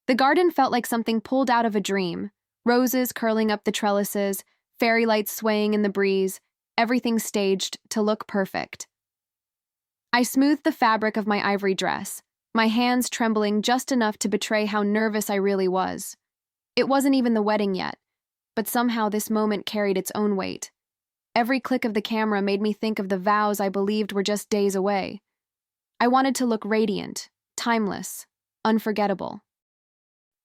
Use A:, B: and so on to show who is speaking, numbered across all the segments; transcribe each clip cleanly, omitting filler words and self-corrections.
A: The garden felt like something pulled out of a dream. Roses curling up the trellises, fairy lights swaying in the breeze, everything staged to look perfect. I smoothed the fabric of my ivory dress, my hands trembling just enough to betray how nervous I really was. It wasn't even the wedding yet, but somehow this moment carried its own weight. Every click of the camera made me think of the vows I believed were just days away. I wanted to look radiant, timeless, unforgettable.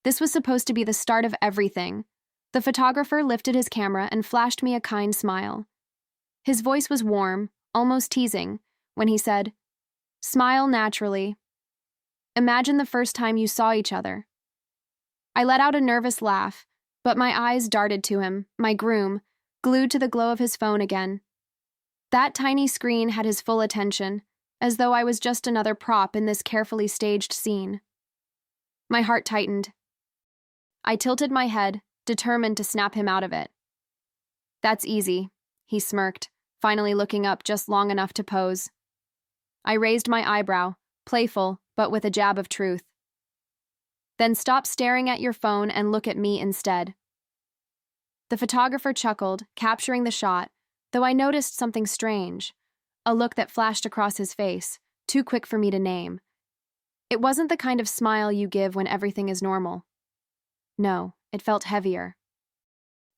A: This was supposed to be the start of everything. The photographer lifted his camera and flashed me a kind smile. His voice was warm, almost teasing, when he said, "Smile naturally. Imagine the first time you saw each other." I let out a nervous laugh, but my eyes darted to him, my groom, glued to the glow of his phone again. That tiny screen had his full attention, as though I was just another prop in this carefully staged scene. My heart tightened. I tilted my head, determined to snap him out of it. "That's easy," he smirked, finally looking up just long enough to pose. I raised my eyebrow, playful, but with a jab of truth. "Then stop staring at your phone and look at me instead." The photographer chuckled, capturing the shot, though I noticed something strange, a look that flashed across his face, too quick for me to name. It wasn't the kind of smile you give when everything is normal. No, it felt heavier.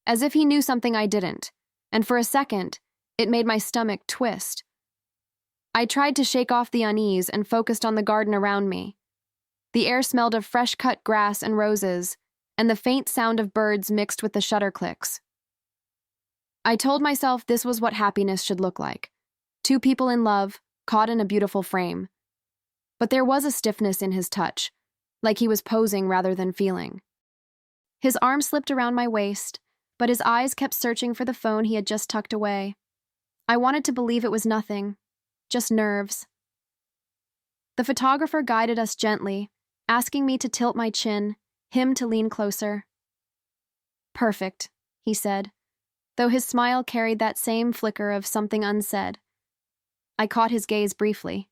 A: As if he knew something I didn't, and for a second, it made my stomach twist. I tried to shake off the unease and focused on the garden around me. The air smelled of fresh-cut grass and roses, and the faint sound of birds mixed with the shutter clicks. I told myself this was what happiness should look like. Two people in love, caught in a beautiful frame. But there was a stiffness in his touch, like he was posing rather than feeling. His arm slipped around my waist, but his eyes kept searching for the phone he had just tucked away. I wanted to believe it was nothing, just nerves. The photographer guided us gently, asking me to tilt my chin, him to lean closer. "Perfect," he said, though his smile carried that same flicker of something unsaid. I caught his gaze briefly.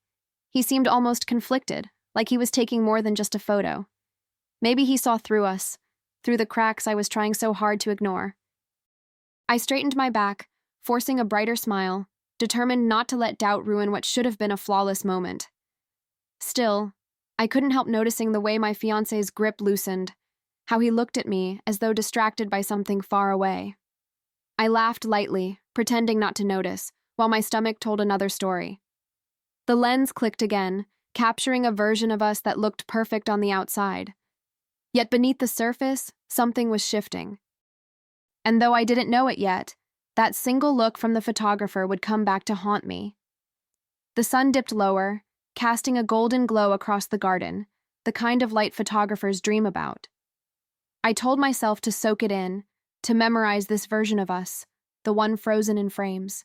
A: He seemed almost conflicted, like he was taking more than just a photo. Maybe he saw through us, through the cracks I was trying so hard to ignore. I straightened my back, forcing a brighter smile, determined not to let doubt ruin what should have been a flawless moment. Still, I couldn't help noticing the way my fiancé's grip loosened, how he looked at me as though distracted by something far away. I laughed lightly, pretending not to notice, while my stomach told another story. The lens clicked again, capturing a version of us that looked perfect on the outside. Yet beneath the surface, something was shifting. And though I didn't know it yet, that single look from the photographer would come back to haunt me. The sun dipped lower, casting a golden glow across the garden, the kind of light photographers dream about. I told myself to soak it in, to memorize this version of us, the one frozen in frames.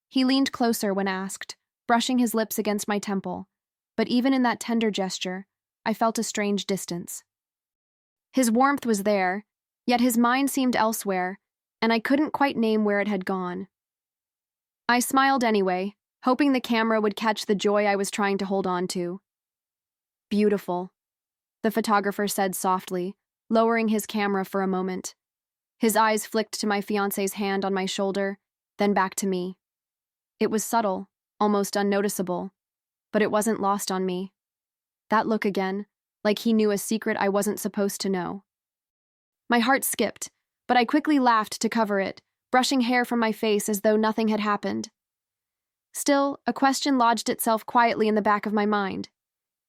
A: He leaned closer when asked, brushing his lips against my temple, but even in that tender gesture, I felt a strange distance. His warmth was there, yet his mind seemed elsewhere, and I couldn't quite name where it had gone. I smiled anyway, hoping the camera would catch the joy I was trying to hold on to. "Beautiful," the photographer said softly, lowering his camera for a moment. His eyes flicked to my fiancé's hand on my shoulder, then back to me. It was subtle, almost unnoticeable, but it wasn't lost on me. That look again, like he knew a secret I wasn't supposed to know. My heart skipped, but I quickly laughed to cover it, brushing hair from my face as though nothing had happened. Still, a question lodged itself quietly in the back of my mind.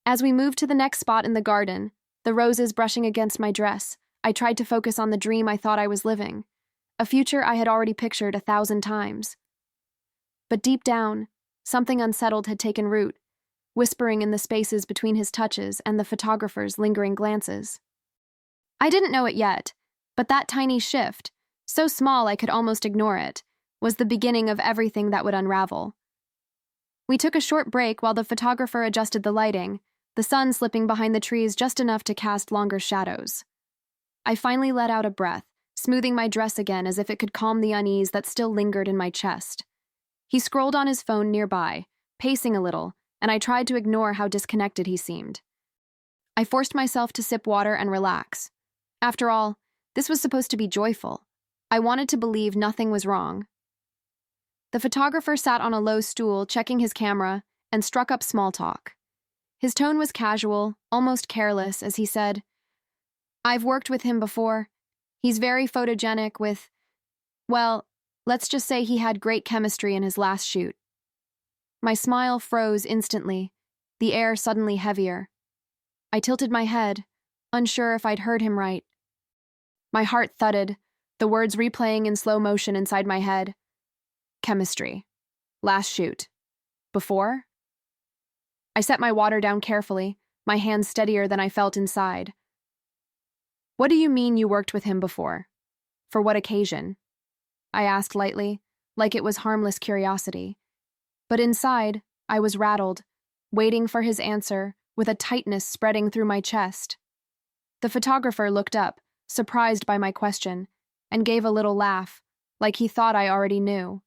A: As we moved to the next spot in the garden, the roses brushing against my dress, I tried to focus on the dream I thought I was living, a future I had already pictured 1,000 times. But deep down, something unsettled had taken root, whispering in the spaces between his touches and the photographer's lingering glances. I didn't know it yet, but that tiny shift, so small I could almost ignore it, was the beginning of everything that would unravel. We took a short break while the photographer adjusted the lighting, the sun slipping behind the trees just enough to cast longer shadows. I finally let out a breath, smoothing my dress again as if it could calm the unease that still lingered in my chest. He scrolled on his phone nearby, pacing a little, and I tried to ignore how disconnected he seemed. I forced myself to sip water and relax. After all, this was supposed to be joyful. I wanted to believe nothing was wrong. The photographer sat on a low stool, checking his camera, and struck up small talk. His tone was casual, almost careless, as he said, "I've worked with him before. He's very photogenic with, well, let's just say he had great chemistry in his last shoot." My smile froze instantly, the air suddenly heavier. I tilted my head, unsure if I'd heard him right. My heart thudded, the words replaying in slow motion inside my head. Chemistry. Last shoot. Before? I set my water down carefully, my hands steadier than I felt inside. "What do you mean you worked with him before? For what occasion?" I asked lightly, like it was harmless curiosity. But inside, I was rattled, waiting for his answer, with a tightness spreading through my chest. The photographer looked up, surprised by my question, and gave a little laugh, like he thought I already knew.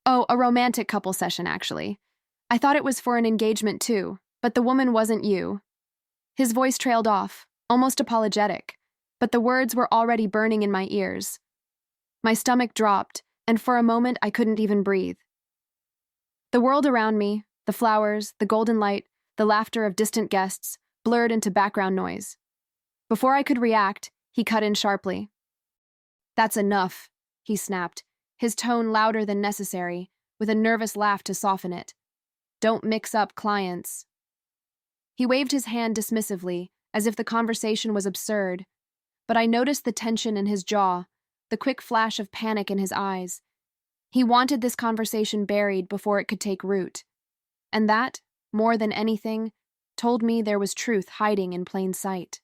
A: "Oh, a romantic couple session, actually. I thought it was for an engagement too, but the woman wasn't you." His voice trailed off, almost apologetic, but the words were already burning in my ears. My stomach dropped, and for a moment I couldn't even breathe. The world around me, the flowers, the golden light, the laughter of distant guests, blurred into background noise. Before I could react, he cut in sharply. "That's enough," he snapped, his tone louder than necessary, with a nervous laugh to soften it. "Don't mix up clients." He waved his hand dismissively, as if the conversation was absurd, but I noticed the tension in his jaw, the quick flash of panic in his eyes. He wanted this conversation buried before it could take root. And that, more than anything, told me there was truth hiding in plain sight.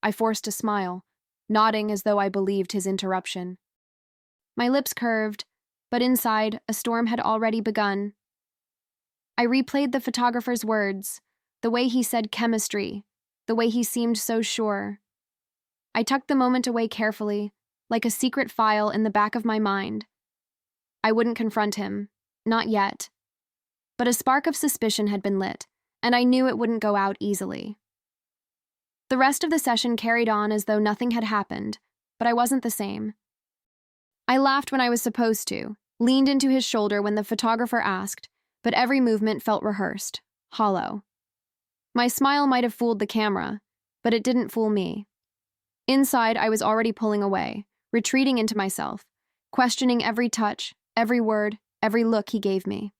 A: I forced a smile, nodding as though I believed his interruption. My lips curved, but inside, a storm had already begun. I replayed the photographer's words, the way he said chemistry, the way he seemed so sure. I tucked the moment away carefully, like a secret file in the back of my mind. I wouldn't confront him, not yet. But a spark of suspicion had been lit, and I knew it wouldn't go out easily. The rest of the session carried on as though nothing had happened, but I wasn't the same. I laughed when I was supposed to, leaned into his shoulder when the photographer asked, but every movement felt rehearsed, hollow. My smile might have fooled the camera, but it didn't fool me. Inside, I was already pulling away, retreating into myself, questioning every touch, every word, every look he gave me.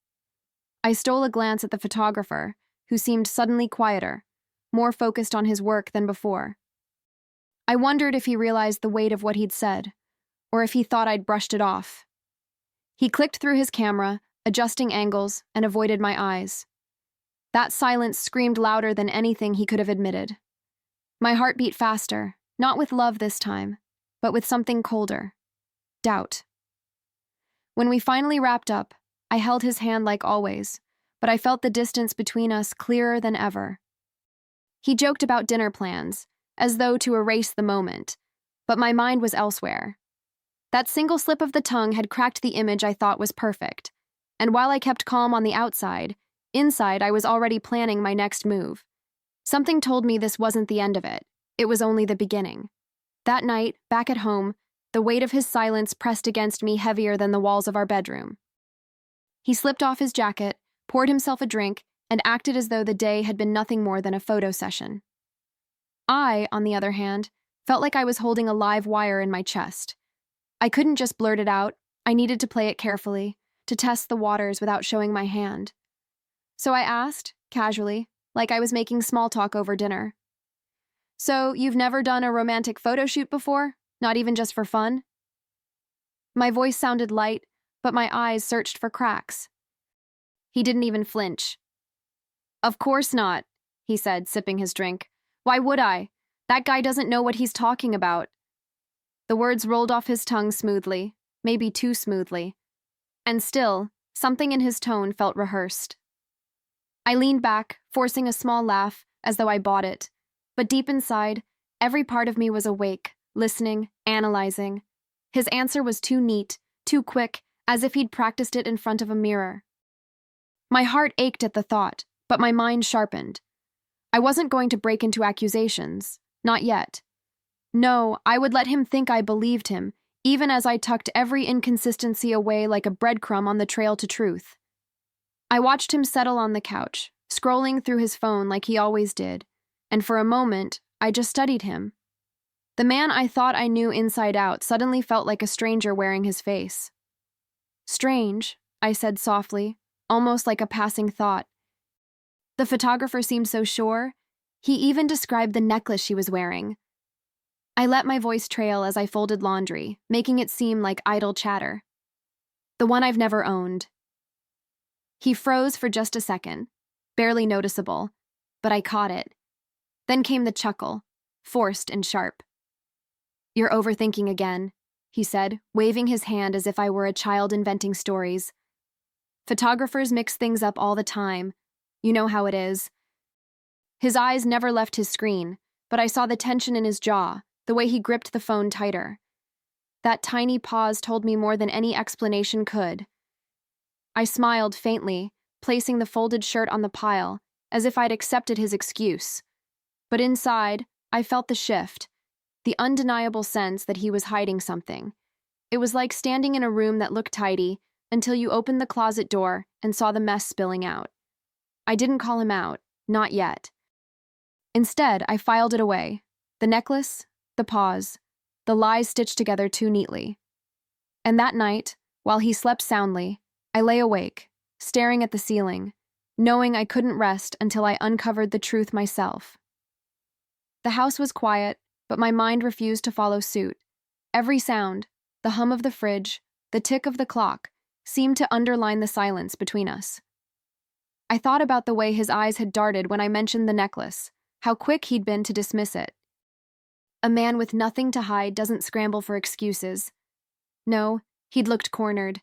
A: I stole a glance at the photographer, who seemed suddenly quieter, more focused on his work than before. I wondered if he realized the weight of what he'd said, or if he thought I'd brushed it off. He clicked through his camera, adjusting angles, and avoided my eyes. That silence screamed louder than anything he could have admitted. My heart beat faster, not with love this time, but with something colder. Doubt. When we finally wrapped up, I held his hand like always, but I felt the distance between us clearer than ever. He joked about dinner plans, as though to erase the moment, but my mind was elsewhere. That single slip of the tongue had cracked the image I thought was perfect, and while I kept calm on the outside, inside I was already planning my next move. Something told me this wasn't the end of it. It was only the beginning. That night, back at home, the weight of his silence pressed against me heavier than the walls of our bedroom. He slipped off his jacket, poured himself a drink, and acted as though the day had been nothing more than a photo session. I, on the other hand, felt like I was holding a live wire in my chest. I couldn't just blurt it out. I needed to play it carefully, to test the waters without showing my hand. So I asked, casually, like I was making small talk over dinner. "So, you've never done a romantic photo shoot before? Not even just for fun?" My voice sounded light, but my eyes searched for cracks. He didn't even flinch. "Of course not," he said, sipping his drink. "Why would I? That guy doesn't know what he's talking about." The words rolled off his tongue smoothly, maybe too smoothly. And still, something in his tone felt rehearsed. I leaned back, forcing a small laugh, as though I bought it. But deep inside, every part of me was awake, listening, analyzing. His answer was too neat, too quick, as if he'd practiced it in front of a mirror. My heart ached at the thought, but my mind sharpened. I wasn't going to break into accusations. Not yet. No, I would let him think I believed him, even as I tucked every inconsistency away like a breadcrumb on the trail to truth. I watched him settle on the couch, scrolling through his phone like he always did, and for a moment, I just studied him. The man I thought I knew inside out suddenly felt like a stranger wearing his face. Strange, I said softly, almost like a passing thought. The photographer seemed so sure. He even described the necklace she was wearing. I let my voice trail as I folded laundry, making it seem like idle chatter. The one I've never owned. He froze for just a second, barely noticeable, but I caught it. Then came the chuckle, forced and sharp. "You're overthinking again," he said, waving his hand as if I were a child inventing stories. "Photographers mix things up all the time. You know how it is." His eyes never left his screen, but I saw the tension in his jaw, the way he gripped the phone tighter. That tiny pause told me more than any explanation could. I smiled faintly, placing the folded shirt on the pile, as if I'd accepted his excuse. But inside, I felt the shift, the undeniable sense that he was hiding something. It was like standing in a room that looked tidy until you opened the closet door and saw the mess spilling out. I didn't call him out, not yet. Instead, I filed it away. The necklace, the pause, the lies stitched together too neatly. And that night, while he slept soundly, I lay awake, staring at the ceiling, knowing I couldn't rest until I uncovered the truth myself. The house was quiet, but my mind refused to follow suit. Every sound, the hum of the fridge, the tick of the clock, seemed to underline the silence between us. I thought about the way his eyes had darted when I mentioned the necklace, how quick he'd been to dismiss it. A man with nothing to hide doesn't scramble for excuses. No, he'd looked cornered,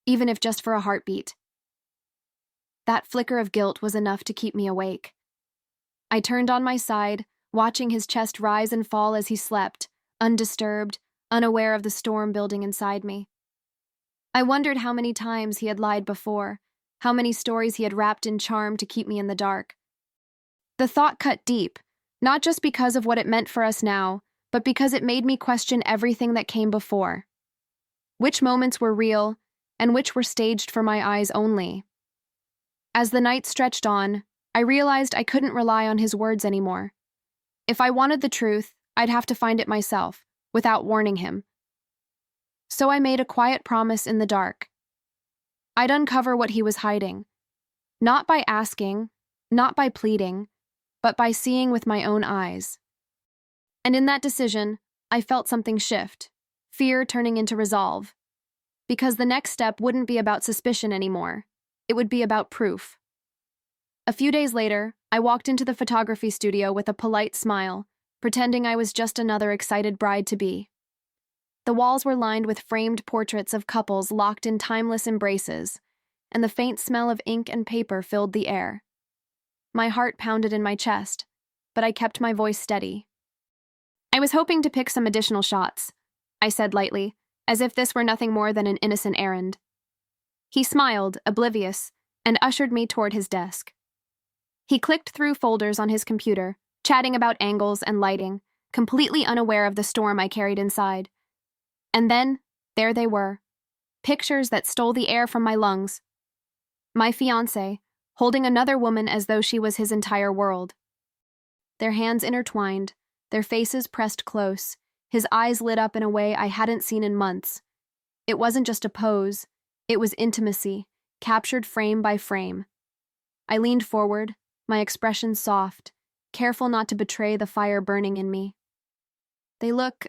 A: even if just for a heartbeat. That flicker of guilt was enough to keep me awake. I turned on my side, watching his chest rise and fall as he slept, undisturbed, unaware of the storm building inside me. I wondered how many times he had lied before, how many stories he had wrapped in charm to keep me in the dark. The thought cut deep, not just because of what it meant for us now, but because it made me question everything that came before. Which moments were real, and which were staged for my eyes only. As the night stretched on, I realized I couldn't rely on his words anymore. If I wanted the truth, I'd have to find it myself, without warning him. So I made a quiet promise in the dark. I'd uncover what he was hiding. Not by asking, not by pleading, but by seeing with my own eyes. And in that decision, I felt something shift, fear turning into resolve. Because the next step wouldn't be about suspicion anymore. It would be about proof. A few days later, I walked into the photography studio with a polite smile, pretending I was just another excited bride-to-be. The walls were lined with framed portraits of couples locked in timeless embraces, and the faint smell of ink and paper filled the air. My heart pounded in my chest, but I kept my voice steady. "I was hoping to pick some additional shots," I said lightly, as if this were nothing more than an innocent errand. He smiled, oblivious, and ushered me toward his desk. He clicked through folders on his computer, chatting about angles and lighting, completely unaware of the storm I carried inside. And then, there they were, pictures that stole the air from my lungs. My fiancé, holding another woman as though she was his entire world. Their hands intertwined, their faces pressed close, his eyes lit up in a way I hadn't seen in months. It wasn't just a pose, it was intimacy, captured frame by frame. I leaned forward, my expression soft, careful not to betray the fire burning in me. "They look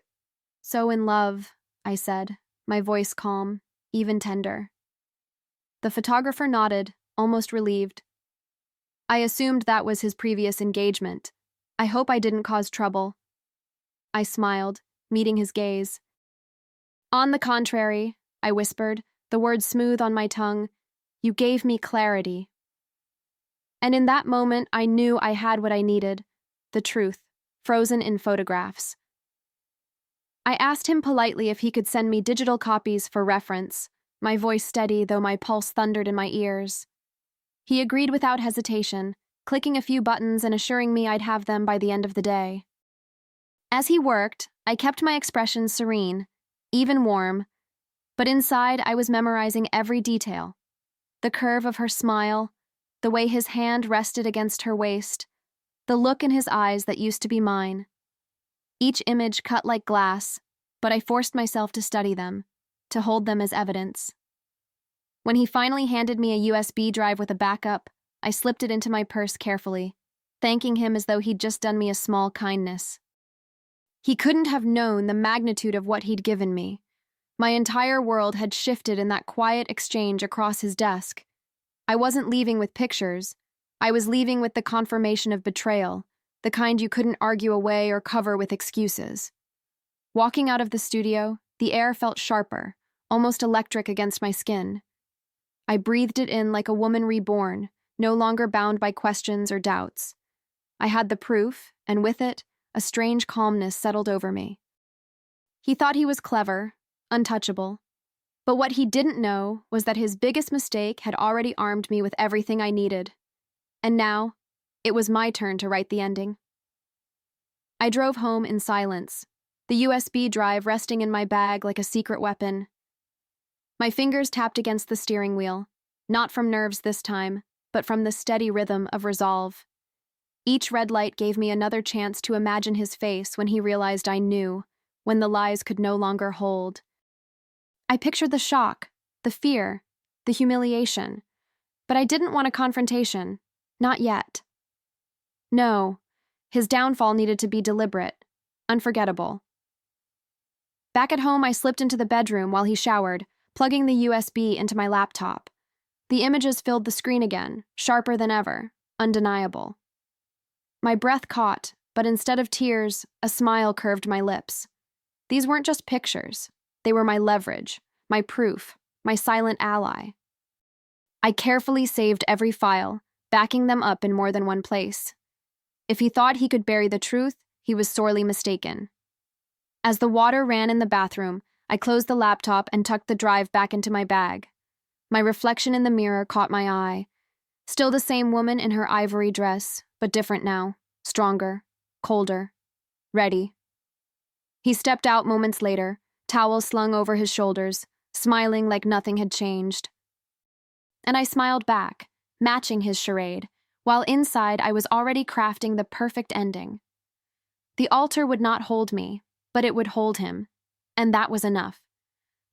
A: so in love," I said, my voice calm, even tender. The photographer nodded, almost relieved. "I assumed that was his previous engagement. I hope I didn't cause trouble." I smiled, meeting his gaze. "On the contrary," I whispered, the words smooth on my tongue, "you gave me clarity." And in that moment, I knew I had what I needed, the truth, frozen in photographs. I asked him politely if he could send me digital copies for reference, my voice steady though my pulse thundered in my ears. He agreed without hesitation, clicking a few buttons and assuring me I'd have them by the end of the day. As he worked, I kept my expression serene, even warm, but inside I was memorizing every detail. The curve of her smile, the way his hand rested against her waist, the look in his eyes that used to be mine. Each image cut like glass, but I forced myself to study them, to hold them as evidence. When he finally handed me a USB drive with a backup, I slipped it into my purse carefully, thanking him as though he'd just done me a small kindness. He couldn't have known the magnitude of what he'd given me. My entire world had shifted in that quiet exchange across his desk. I wasn't leaving with pictures. I was leaving with the confirmation of betrayal, the kind you couldn't argue away or cover with excuses. Walking out of the studio, the air felt sharper, almost electric against my skin. I breathed it in like a woman reborn, no longer bound by questions or doubts. I had the proof, and with it, a strange calmness settled over me. He thought he was clever, untouchable, but what he didn't know was that his biggest mistake had already armed me with everything I needed. And now, it was my turn to write the ending. I drove home in silence, the USB drive resting in my bag like a secret weapon. My fingers tapped against the steering wheel, not from nerves this time, but from the steady rhythm of resolve. Each red light gave me another chance to imagine his face when he realized I knew, when the lies could no longer hold. I pictured the shock, the fear, the humiliation, but I didn't want a confrontation, not yet. No, his downfall needed to be deliberate, unforgettable. Back at home, I slipped into the bedroom while he showered, plugging the USB into my laptop. The images filled the screen again, sharper than ever, undeniable. My breath caught, but instead of tears, a smile curved my lips. These weren't just pictures. They were my leverage, my proof, my silent ally. I carefully saved every file, backing them up in more than one place. If he thought he could bury the truth, he was sorely mistaken. As the water ran in the bathroom, I closed the laptop and tucked the drive back into my bag. My reflection in the mirror caught my eye. Still the same woman in her ivory dress, but different now, stronger, colder, ready. He stepped out moments later, towel slung over his shoulders, smiling like nothing had changed. And I smiled back, matching his charade, while inside I was already crafting the perfect ending. The altar would not hold me, but it would hold him, and that was enough.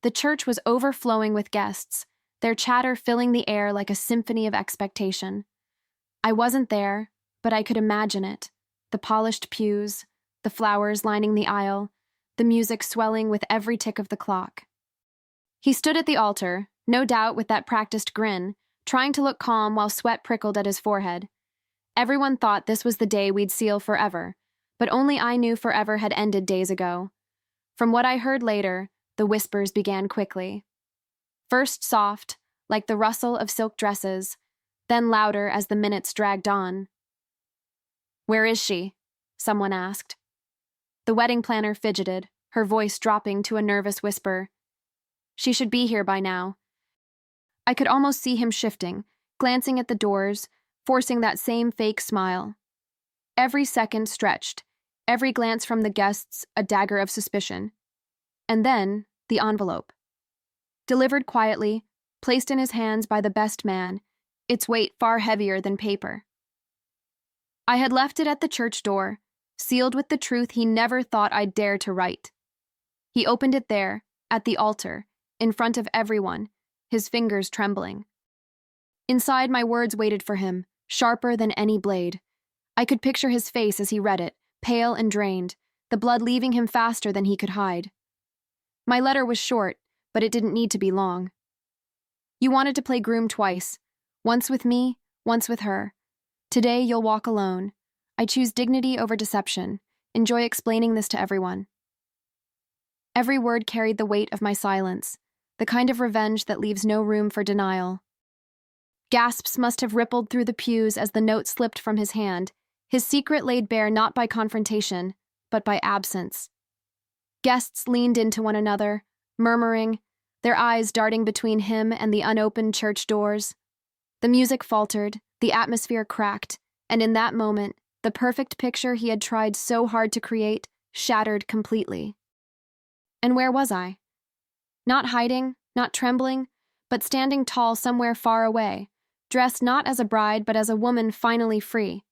A: The church was overflowing with guests, their chatter filling the air like a symphony of expectation. I wasn't there, but I could imagine it. The polished pews, the flowers lining the aisle, the music swelling with every tick of the clock. He stood at the altar, no doubt with that practiced grin, trying to look calm while sweat prickled at his forehead. Everyone thought this was the day we'd seal forever, but only I knew forever had ended days ago. From what I heard later, the whispers began quickly. First soft, like the rustle of silk dresses, then louder as the minutes dragged on. "Where is she?" someone asked. The wedding planner fidgeted, her voice dropping to a nervous whisper. "She should be here by now." I could almost see him shifting, glancing at the doors, forcing that same fake smile. Every second stretched, every glance from the guests a dagger of suspicion. And then, the envelope. Delivered quietly, placed in his hands by the best man, its weight far heavier than paper. I had left it at the church door, sealed with the truth he never thought I'd dare to write. He opened it there, at the altar, in front of everyone, his fingers trembling. Inside, my words waited for him, sharper than any blade. I could picture his face as he read it, pale and drained, the blood leaving him faster than he could hide. My letter was short, but it didn't need to be long. "You wanted to play groom twice, once with me, once with her. Today you'll walk alone. I choose dignity over deception. Enjoy explaining this to everyone." Every word carried the weight of my silence, the kind of revenge that leaves no room for denial. Gasps must have rippled through the pews as the note slipped from his hand, his secret laid bare not by confrontation, but by absence. Guests leaned into one another, murmuring, their eyes darting between him and the unopened church doors. The music faltered, the atmosphere cracked, And in that moment, the perfect picture he had tried so hard to create shattered completely. And where was I? Not hiding, not trembling, but standing tall somewhere far away, dressed not as a bride but as a woman finally free.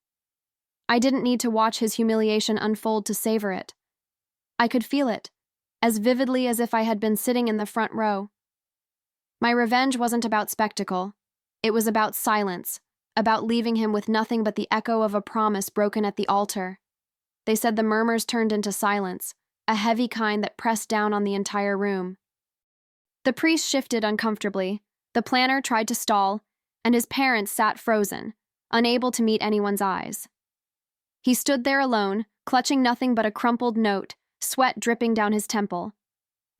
A: I didn't need to watch his humiliation unfold to savor it. I could feel it, as vividly as if I had been sitting in the front row. My revenge wasn't about spectacle. It was about silence, about leaving him with nothing but the echo of a promise broken at the altar. They said the murmurs turned into silence, a heavy kind that pressed down on the entire room. The priest shifted uncomfortably, the planner tried to stall, and his parents sat frozen, unable to meet anyone's eyes. He stood there alone, clutching nothing but a crumpled note, sweat dripping down his temple.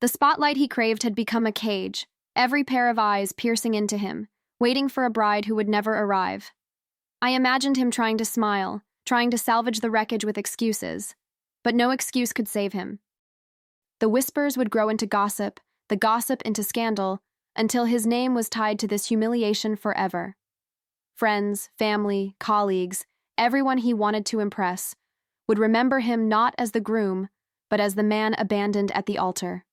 A: The spotlight he craved had become a cage, every pair of eyes piercing into him, waiting for a bride who would never arrive. I imagined him trying to smile, trying to salvage the wreckage with excuses, but no excuse could save him. The whispers would grow into gossip, the gossip into scandal, until his name was tied to this humiliation forever. Friends, family, colleagues, everyone he wanted to impress, would remember him not as the groom, but as the man abandoned at the altar.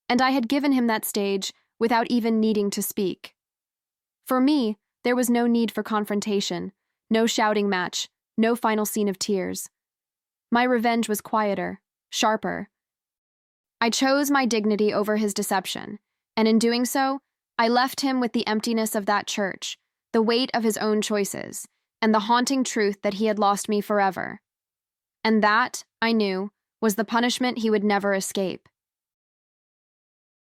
A: And I had given him that stage without even needing to speak. For me, there was no need for confrontation, no shouting match, no final scene of tears. My revenge was quieter, sharper. I chose my dignity over his deception, and in doing so, I left him with the emptiness of that church, the weight of his own choices, and the haunting truth that he had lost me forever. And that, I knew, was the punishment he would never escape.